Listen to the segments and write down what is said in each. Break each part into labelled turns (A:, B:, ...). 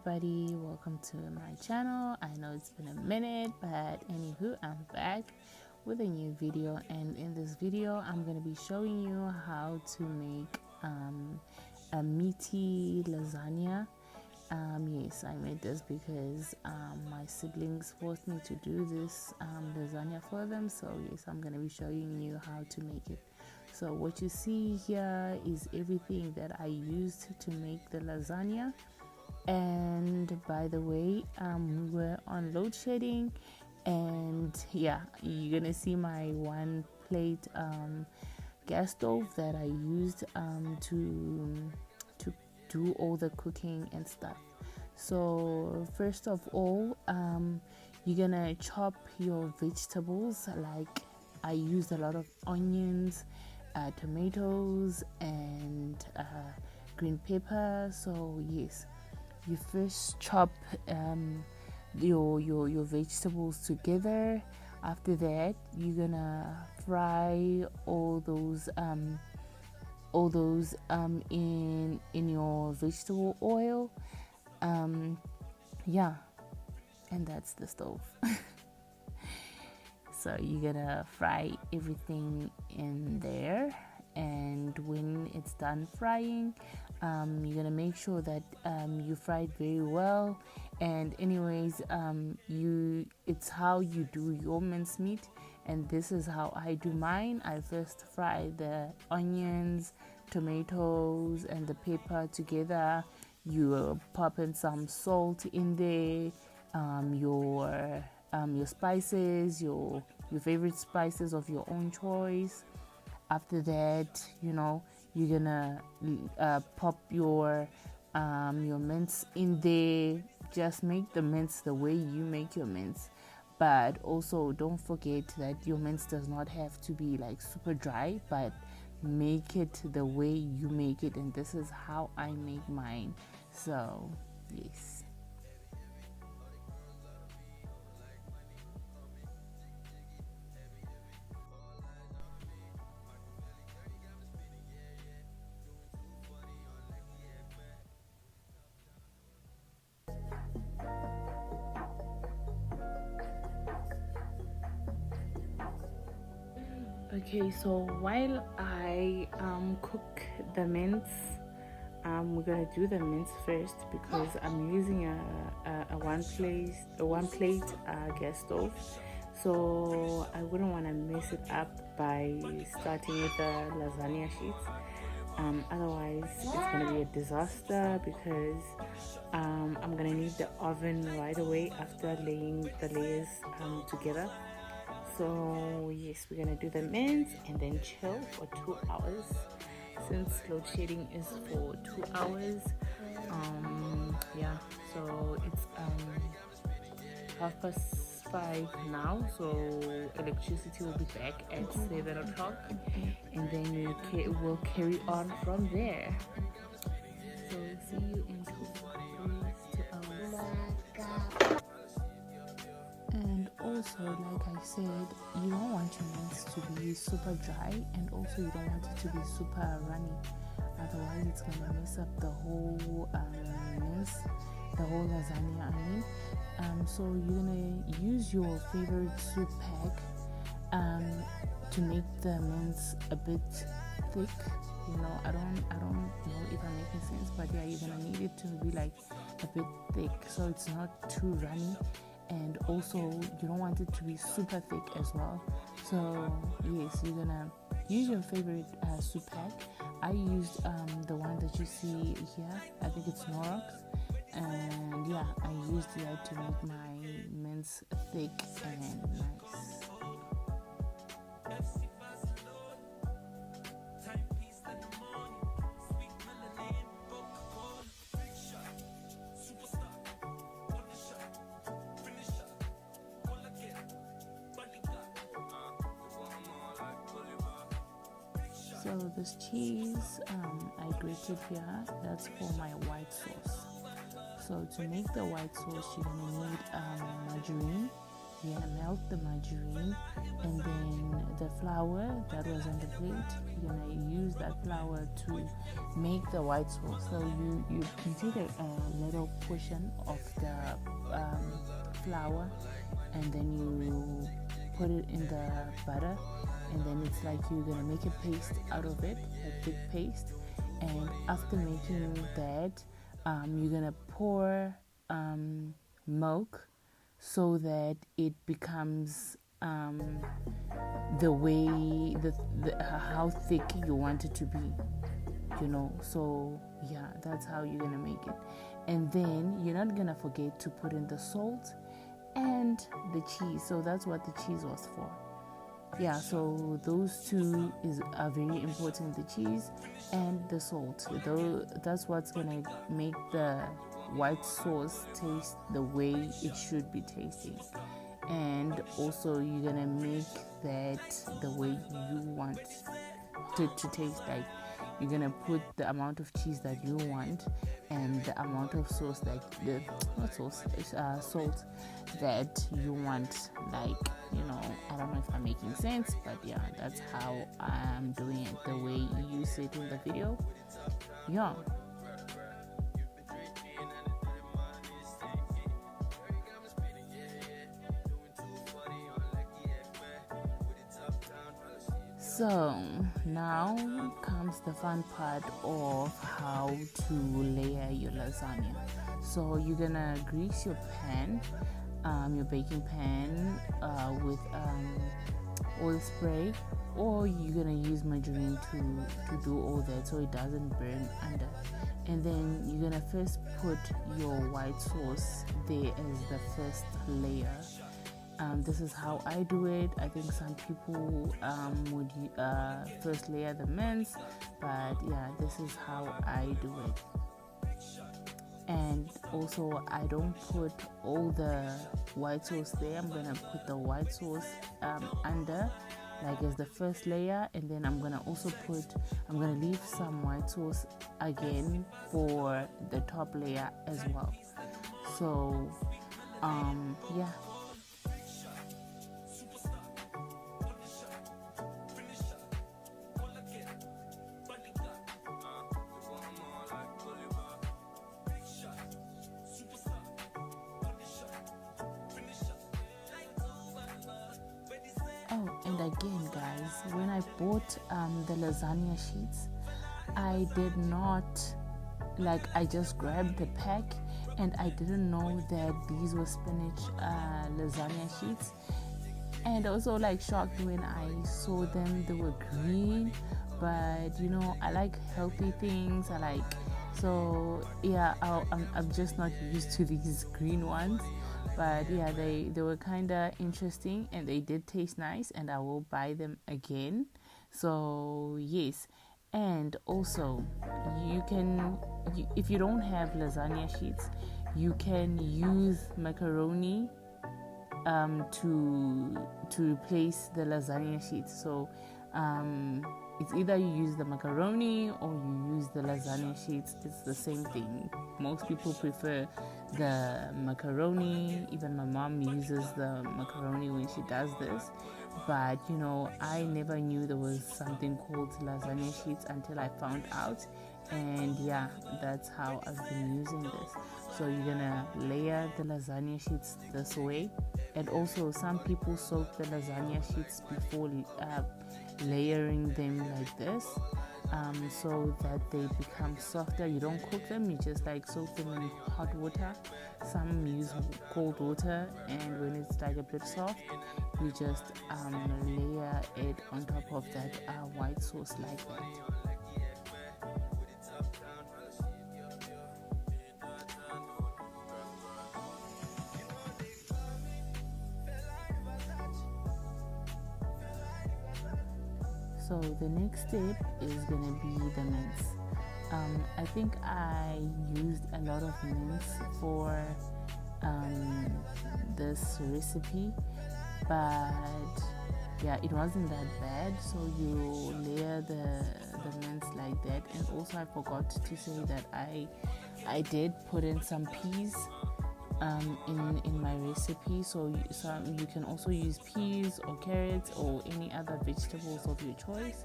A: everybody, welcome to my channel. I know it's been a minute, but anywho, I'm back with a new video, and in this video I'm going to be showing you how to make a meaty lasagna. Yes, I made this because my siblings forced me to do this lasagna for them, so yes, I'm going to be showing you how to make it. So what you see here is everything that I used to make the lasagna. And by the way, we were on load shedding, and yeah, you're gonna see my one plate gas stove that I used to do all the cooking and stuff. So first of all, you're gonna chop your vegetables. Like I used a lot of onions, tomatoes, and green pepper. So yes, you first chop your vegetables together. After that, you're gonna fry all those in your vegetable oil. Yeah, and that's the stove. So you're gonna fry everything in there, and when it's done frying, you're gonna make sure that you fry it very well. And anyways, it's how you do your mincemeat, and this is how I do mine. I first fry the onions, tomatoes, and the pepper together. You pop in some salt in there, your spices, your favorite spices of your own choice. After that, you're gonna pop your mince in there. Just make the mince the way you make your mince, but also don't forget that your mince does not have to be like super dry, but make it the way you make it. And this is how I make mine. So yes. Okay, so while I cook the mince, we're gonna do the mince first because I'm using a one plate gas stove, so I wouldn't want to mess it up by starting with the lasagna sheets. Otherwise it's gonna be a disaster, because I'm gonna need the oven right away after laying the layers together. So yes, we're gonna do the mince and then chill for 2 hours, since load shedding is for 2 hours. Yeah, so it's 5:30 now, so electricity will be back at 7 o'clock, and then we'll carry on from there. So see you in 2 hours. And also, like I said, you don't want your mince to be super dry, and also you don't want it to be super runny. Otherwise it's gonna mess up the whole mince, the whole lasagna, I mean. So you're gonna use your favorite soup pack to make the mince a bit thick. I don't know if I'm making sense, but yeah, you're gonna need it to be like a bit thick, so it's not too runny, and also you don't want it to be super thick as well. So yes, you're gonna use your favorite soup pack. I used the one that you see here. I think it's Norox, and yeah, I used that to make my mince thick and nice. So this cheese I grated here, that's for my white sauce. So to make the white sauce, you're gonna need margarine, you're gonna melt the margarine, and then the flour that was on the plate, you're gonna use that flour to make the white sauce. So you take a little portion of the flour, and then you put it in the butter, and then it's like you're gonna make a paste out of it, a thick paste. And after making that, you're gonna pour milk so that it becomes the way how thick you want it to be, so yeah, that's how you're gonna make it. And then you're not gonna forget to put in the salt and the cheese. So that's what the cheese was for. Yeah, so those two are very important, the cheese and the salt. That's what's gonna make the white sauce taste the way it should be tasting. And also you're gonna make that the way you want to taste. Like, you're gonna put the amount of cheese that you want and the amount of sauce salt that you want. Like, I don't know if I'm making sense, but yeah, that's how I'm doing it, the way you see it in the video. Yeah. So now comes the fun part of how to layer your lasagna. So you're gonna grease your pan, your baking pan, with oil spray, or you're gonna use margarine to do all that so it doesn't burn under. And then you're gonna first put your white sauce there as the first layer. This is how I do it. I think some people would first layer the mince, but yeah, this is how I do it. And also, I don't put all the white sauce there. I'm gonna put the white sauce under, like as the first layer, and then I'm gonna leave some white sauce again for the top layer as well. So yeah. Oh, and again, guys, when I bought the lasagna sheets, I did not, I just grabbed the pack, and I didn't know that these were spinach lasagna sheets. And also shocked when I saw them. They were green, but I like healthy things. So yeah, I'm just not used to these green ones. But yeah, they were kind of interesting, and they did taste nice, and I will buy them again. So yes. And also, if you don't have lasagna sheets, you can use macaroni to replace the lasagna sheets. So it's either you use the macaroni or you use the lasagna sheets. It's the same thing. Most people prefer the macaroni. Even my mom uses the macaroni when she does this. But I never knew there was something called lasagna sheets until I found out. And yeah, that's how I've been using this. So you're gonna layer the lasagna sheets this way. And also, some people soak the lasagna sheets before layering them like this, so that they become softer. You don't cook them, you just soak them in hot water. Some use cold water, and when it's a bit soft, you just layer it on top of that white sauce like that. So the next step is gonna be the mince. I think I used a lot of mince for this recipe, but yeah, it wasn't that bad. So you layer the mince like that. And also, I forgot to say that I did put in some peas in my recipe. So you can also use peas or carrots or any other vegetables of your choice,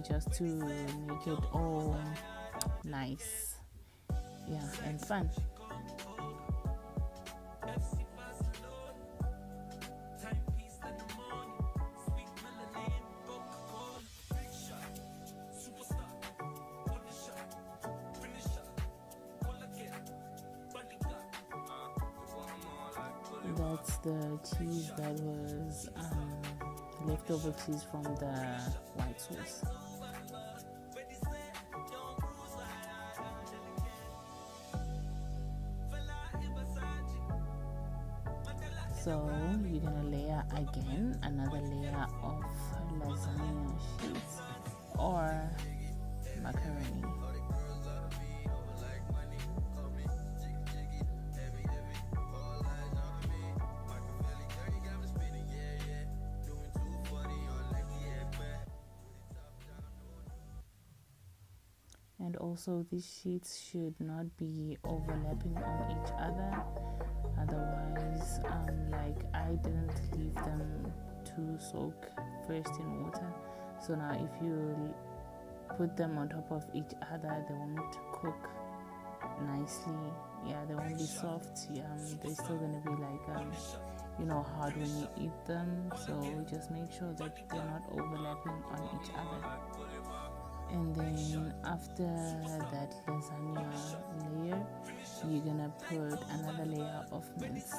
A: just to make it all nice, and fun. That's the cheese that was leftover cheese from the white sauce. So you're gonna layer again another layer of lasagna sheets or macaroni. And also these sheets should not be overlapping on each other, otherwise I didn't leave them to soak first in water, so now if you put them on top of each other they won't cook nicely. They won't be soft. They're still gonna be hard when you eat them, so just make sure that they're not overlapping on each other. And then after that lasagna layer, you're gonna put another layer of mince.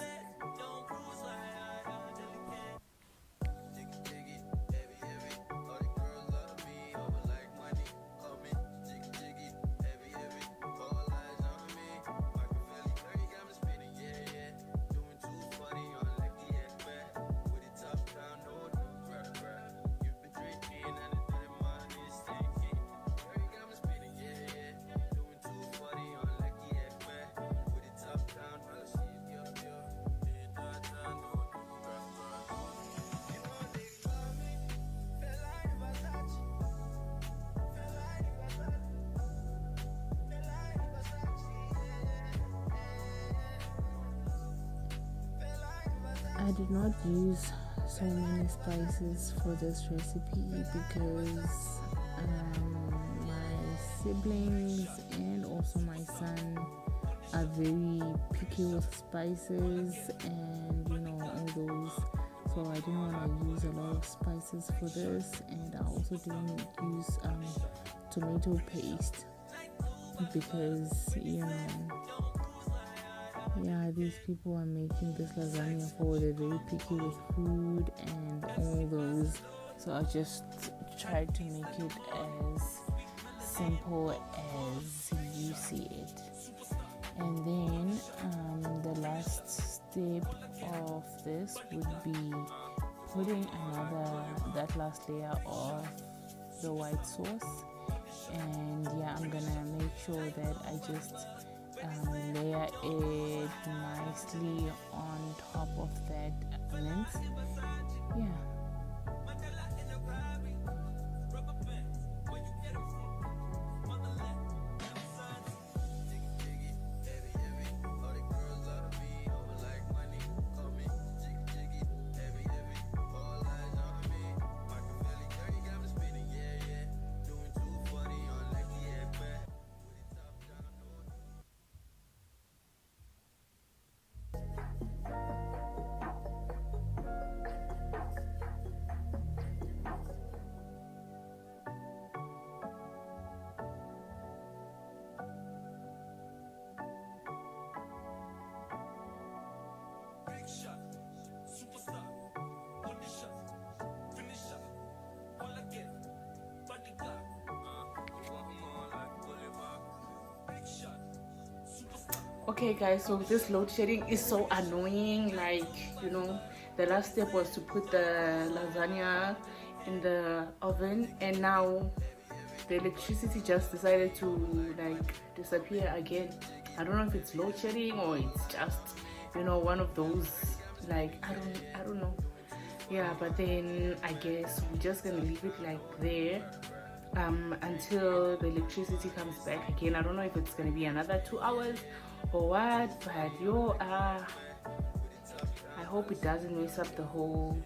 A: I did not use so many spices for this recipe because my siblings and also my son are very picky with spices and all those, so I didn't want to use a lot of spices for this, and I also didn't use tomato paste because these people are making this lasagna for, they're very picky with food and all those, so I just tried to make it as simple as you see it. And then the last step of this would be putting that last layer of the white sauce, and I'm gonna make sure that I just layer it nicely on top of that mince. Okay guys, so this load shedding is so annoying. The last step was to put the lasagna in the oven, and now the electricity just decided to disappear again. I don't know if it's load shedding or it's just one of those, I don't know. But then I guess we're just gonna leave it there until the electricity comes back again. I don't know if it's gonna be another 2 hours or what, but yo, I hope it doesn't mess up the whole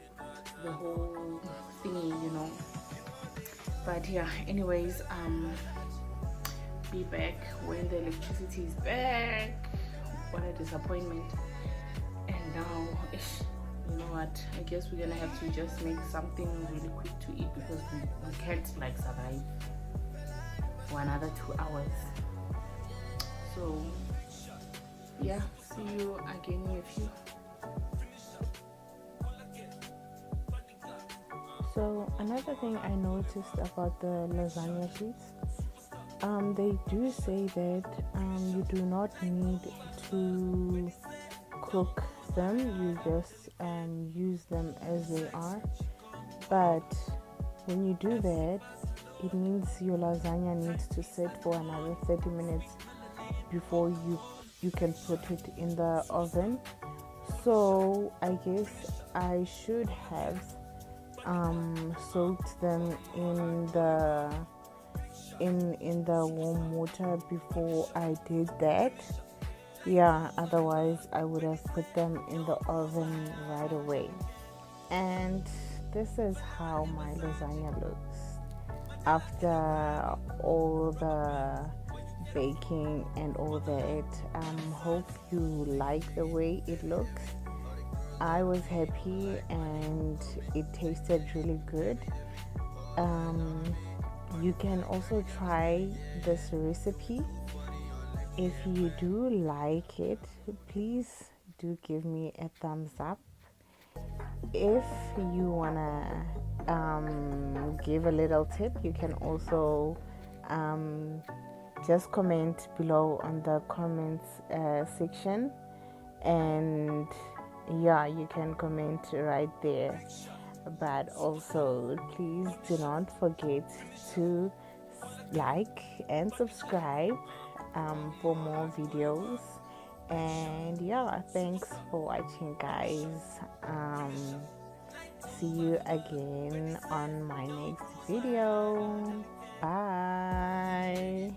A: thingy, you know. But yeah, anyways, be back when the electricity is back. What a disappointment. And now, you know what, I guess we're gonna have to just make something really quick to eat, because we can't like survive for another 2 hours. So yeah, see you again in a few. So another thing I noticed about the lasagna sheets, they do say that you do not need to cook them, you just use them as they are. But when you do that, it means your lasagna needs to sit for another 30 minutes before you can put it in the oven. So I guess I should have soaked them in the warm water before I did that. Yeah, otherwise I would have put them in the oven right away. And this is how my lasagna looks after all the baking and all that. Hope you like the way it looks. I was happy and it tasted really good. You can also try this recipe. If you do like it, please do give me a thumbs up. If you wanna give a little tip, you can also just comment below on the comments section, and yeah, you can comment right there. But also, please do not forget to like and subscribe for more videos. And yeah, thanks for watching, guys. See you again on my next video. Bye.